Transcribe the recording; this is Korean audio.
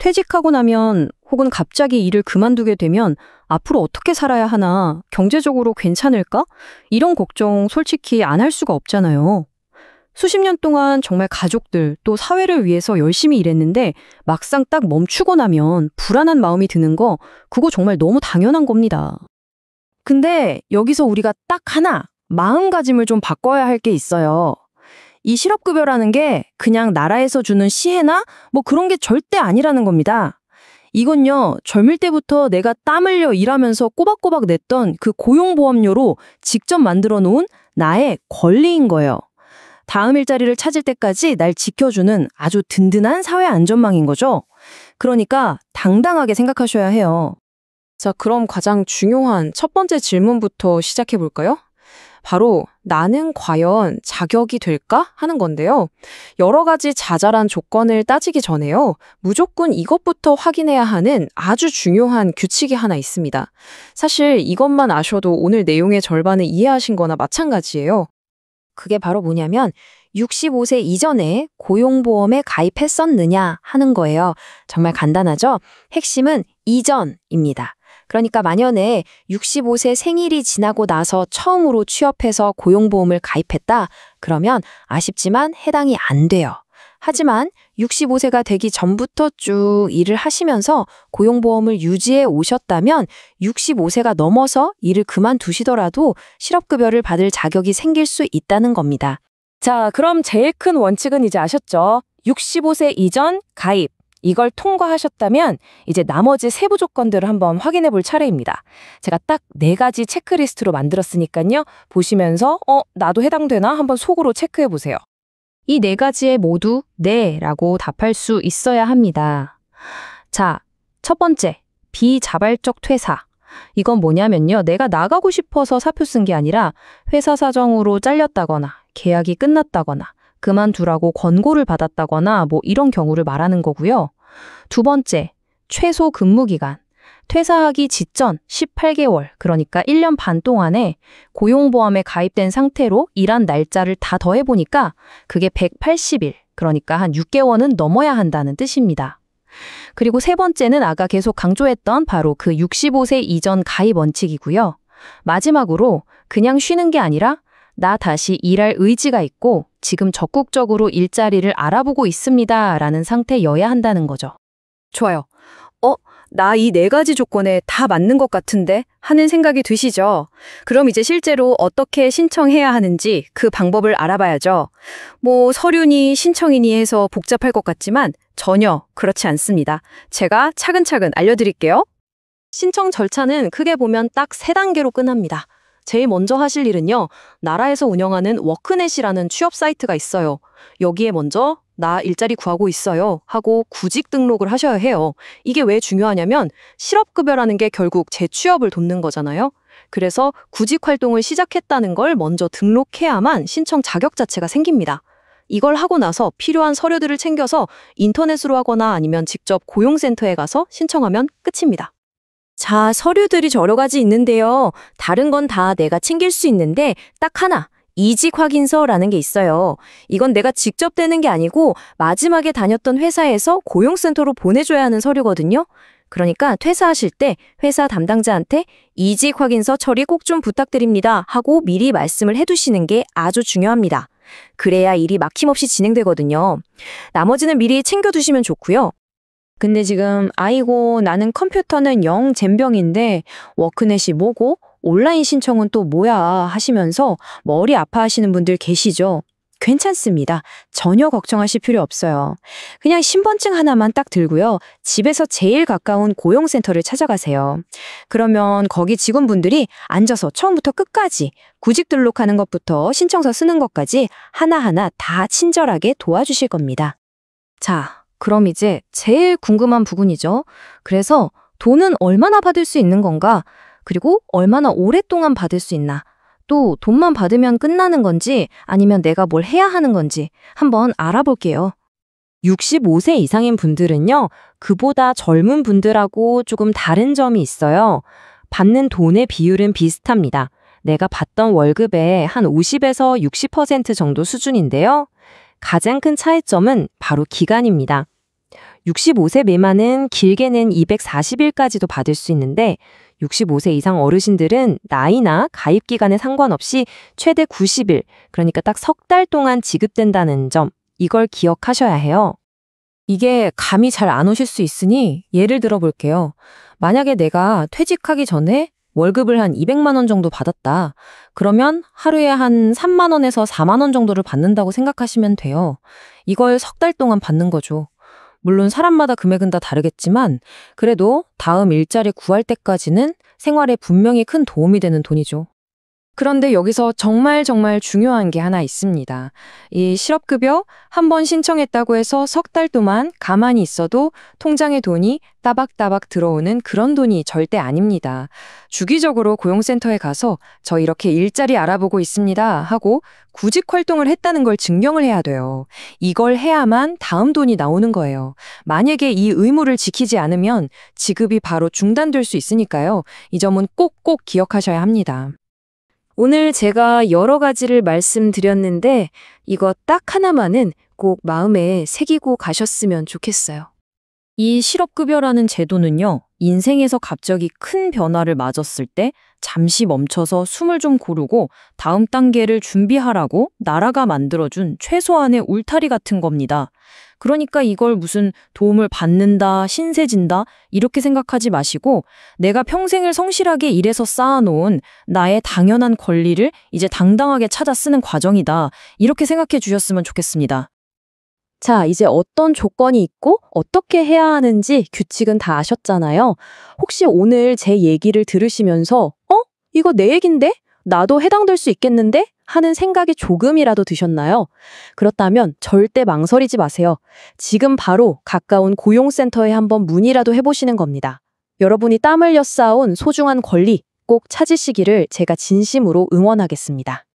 퇴직하고 나면 혹은 갑자기 일을 그만두게 되면 앞으로 어떻게 살아야 하나, 경제적으로 괜찮을까? 이런 걱정 솔직히 안 할 수가 없잖아요. 수십 년 동안 정말 가족들 또 사회를 위해서 열심히 일했는데 막상 딱 멈추고 나면 불안한 마음이 드는 거, 그거 정말 너무 당연한 겁니다. 근데 여기서 우리가 딱 하나 마음가짐을 좀 바꿔야 할 게 있어요. 이 실업급여라는 게 그냥 나라에서 주는 시혜나 뭐 그런 게 절대 아니라는 겁니다. 이건요, 젊을 때부터 내가 땀 흘려 일하면서 꼬박꼬박 냈던 그 고용보험료로 직접 만들어 놓은 나의 권리인 거예요. 다음 일자리를 찾을 때까지 날 지켜주는 아주 든든한 사회 안전망인 거죠. 그러니까 당당하게 생각하셔야 해요. 자, 그럼 가장 중요한 첫 번째 질문부터 시작해 볼까요? 바로 나는 과연 자격이 될까 하는 건데요. 여러 가지 자잘한 조건을 따지기 전에요. 무조건 이것부터 확인해야 하는 아주 중요한 규칙이 하나 있습니다. 사실 이것만 아셔도 오늘 내용의 절반을 이해하신 거나 마찬가지예요. 그게 바로 뭐냐면 65세 이전에 고용보험에 가입했었느냐 하는 거예요. 정말 간단하죠? 핵심은 이전입니다. 그러니까 만약에 65세 생일이 지나고 나서 처음으로 취업해서 고용보험을 가입했다. 그러면 아쉽지만 해당이 안 돼요. 하지만 65세가 되기 전부터 쭉 일을 하시면서 고용보험을 유지해 오셨다면 65세가 넘어서 일을 그만두시더라도 실업급여를 받을 자격이 생길 수 있다는 겁니다. 자, 그럼 제일 큰 원칙은 이제 아셨죠? 65세 이전 가입. 이걸 통과하셨다면 이제 나머지 세부 조건들을 한번 확인해 볼 차례입니다. 제가 딱 4가지 체크리스트로 만들었으니까요. 보시면서 나도 해당되나 한번 속으로 체크해 보세요. 이 4가지에 모두 네라고 답할 수 있어야 합니다. 자, 첫 번째, 비자발적 퇴사. 이건 뭐냐면요. 내가 나가고 싶어서 사표 쓴 게 아니라 회사 사정으로 잘렸다거나 계약이 끝났다거나 그만두라고 권고를 받았다거나 뭐 이런 경우를 말하는 거고요. 두 번째, 최소 근무기간. 퇴사하기 직전 18개월, 그러니까 1년 반 동안에 고용보험에 가입된 상태로 일한 날짜를 다 더해보니까 그게 180일, 그러니까 한 6개월은 넘어야 한다는 뜻입니다. 그리고 세 번째는 아까 계속 강조했던 바로 그 65세 이전 가입 원칙이고요. 마지막으로 그냥 쉬는 게 아니라 나 다시 일할 의지가 있고 지금 적극적으로 일자리를 알아보고 있습니다 라는 상태여야 한다는 거죠. 좋아요. 나 이 4가지 조건에 다 맞는 것 같은데 하는 생각이 드시죠? 그럼 이제 실제로 어떻게 신청해야 하는지 그 방법을 알아봐야죠. 뭐 서류니 신청이니 해서 복잡할 것 같지만 전혀 그렇지 않습니다. 제가 차근차근 알려드릴게요. 신청 절차는 크게 보면 딱 3단계로 끝납니다. 제일 먼저 하실 일은요, 나라에서 운영하는 워크넷이라는 취업 사이트가 있어요. 여기에 먼저 나 일자리 구하고 있어요 하고 구직 등록을 하셔야 해요. 이게 왜 중요하냐면 실업급여라는 게 결국 재취업을 돕는 거잖아요. 그래서 구직 활동을 시작했다는 걸 먼저 등록해야만 신청 자격 자체가 생깁니다. 이걸 하고 나서 필요한 서류들을 챙겨서 인터넷으로 하거나 아니면 직접 고용센터에 가서 신청하면 끝입니다. 자, 서류들이 여러 가지 있는데요. 다른 건 다 내가 챙길 수 있는데 딱 하나, 이직 확인서라는 게 있어요. 이건 내가 직접 떼는 게 아니고 마지막에 다녔던 회사에서 고용센터로 보내줘야 하는 서류거든요. 그러니까 퇴사하실 때 회사 담당자한테 이직 확인서 처리 꼭 좀 부탁드립니다 하고 미리 말씀을 해두시는 게 아주 중요합니다. 그래야 일이 막힘없이 진행되거든요. 나머지는 미리 챙겨두시면 좋고요. 근데 지금 아이고 나는 컴퓨터는 영 젬병인데 워크넷이 뭐고 온라인 신청은 또 뭐야 하시면서 머리 아파하시는 분들 계시죠? 괜찮습니다. 전혀 걱정하실 필요 없어요. 그냥 신분증 하나만 딱 들고요. 집에서 제일 가까운 고용센터를 찾아가세요. 그러면 거기 직원분들이 앉아서 처음부터 끝까지 구직 등록하는 것부터 신청서 쓰는 것까지 하나하나 다 친절하게 도와주실 겁니다. 자, 그럼 이제 제일 궁금한 부분이죠. 그래서 돈은 얼마나 받을 수 있는 건가? 그리고 얼마나 오랫동안 받을 수 있나? 또 돈만 받으면 끝나는 건지 아니면 내가 뭘 해야 하는 건지 한번 알아볼게요. 65세 이상인 분들은요, 그보다 젊은 분들하고 조금 다른 점이 있어요. 받는 돈의 비율은 비슷합니다. 내가 받던 월급의 한 50에서 60% 정도 수준인데요. 가장 큰 차이점은 바로 기간입니다. 65세 미만은 길게는 240일까지도 받을 수 있는데 65세 이상 어르신들은 나이나 가입 기간에 상관없이 최대 90일, 그러니까 딱 석 달 동안 지급된다는 점, 이걸 기억하셔야 해요. 이게 감이 잘 안 오실 수 있으니 예를 들어 볼게요. 만약에 내가 퇴직하기 전에 월급을 한 200만 원 정도 받았다. 그러면 하루에 한 3만 원에서 4만 원 정도를 받는다고 생각하시면 돼요. 이걸 석 달 동안 받는 거죠. 물론 사람마다 금액은 다 다르겠지만 그래도 다음 일자리 구할 때까지는 생활에 분명히 큰 도움이 되는 돈이죠. 그런데 여기서 정말 중요한 게 하나 있습니다. 이 실업급여 한 번 신청했다고 해서 석 달 동안 가만히 있어도 통장에 돈이 따박따박 들어오는 그런 돈이 절대 아닙니다. 주기적으로 고용센터에 가서 저 이렇게 일자리 알아보고 있습니다 하고 구직 활동을 했다는 걸 증명을 해야 돼요. 이걸 해야만 다음 돈이 나오는 거예요. 만약에 이 의무를 지키지 않으면 지급이 바로 중단될 수 있으니까요. 이 점은 꼭꼭 기억하셔야 합니다. 오늘 제가 여러 가지를 말씀드렸는데 이거 딱 하나만은 꼭 마음에 새기고 가셨으면 좋겠어요. 이 실업급여라는 제도는요, 인생에서 갑자기 큰 변화를 맞았을 때 잠시 멈춰서 숨을 좀 고르고 다음 단계를 준비하라고 나라가 만들어준 최소한의 울타리 같은 겁니다. 그러니까 이걸 무슨 도움을 받는다, 신세진다, 이렇게 생각하지 마시고 내가 평생을 성실하게 일해서 쌓아놓은 나의 당연한 권리를 이제 당당하게 찾아 쓰는 과정이다. 이렇게 생각해 주셨으면 좋겠습니다. 자, 이제 어떤 조건이 있고 어떻게 해야 하는지 규칙은 다 아셨잖아요. 혹시 오늘 제 얘기를 들으시면서 이거 내 얘긴데? 나도 해당될 수 있겠는데? 하는 생각이 조금이라도 드셨나요? 그렇다면 절대 망설이지 마세요. 지금 바로 가까운 고용센터에 한번 문의라도 해보시는 겁니다. 여러분이 땀 흘려 쌓아온 소중한 권리 꼭 찾으시기를 제가 진심으로 응원하겠습니다.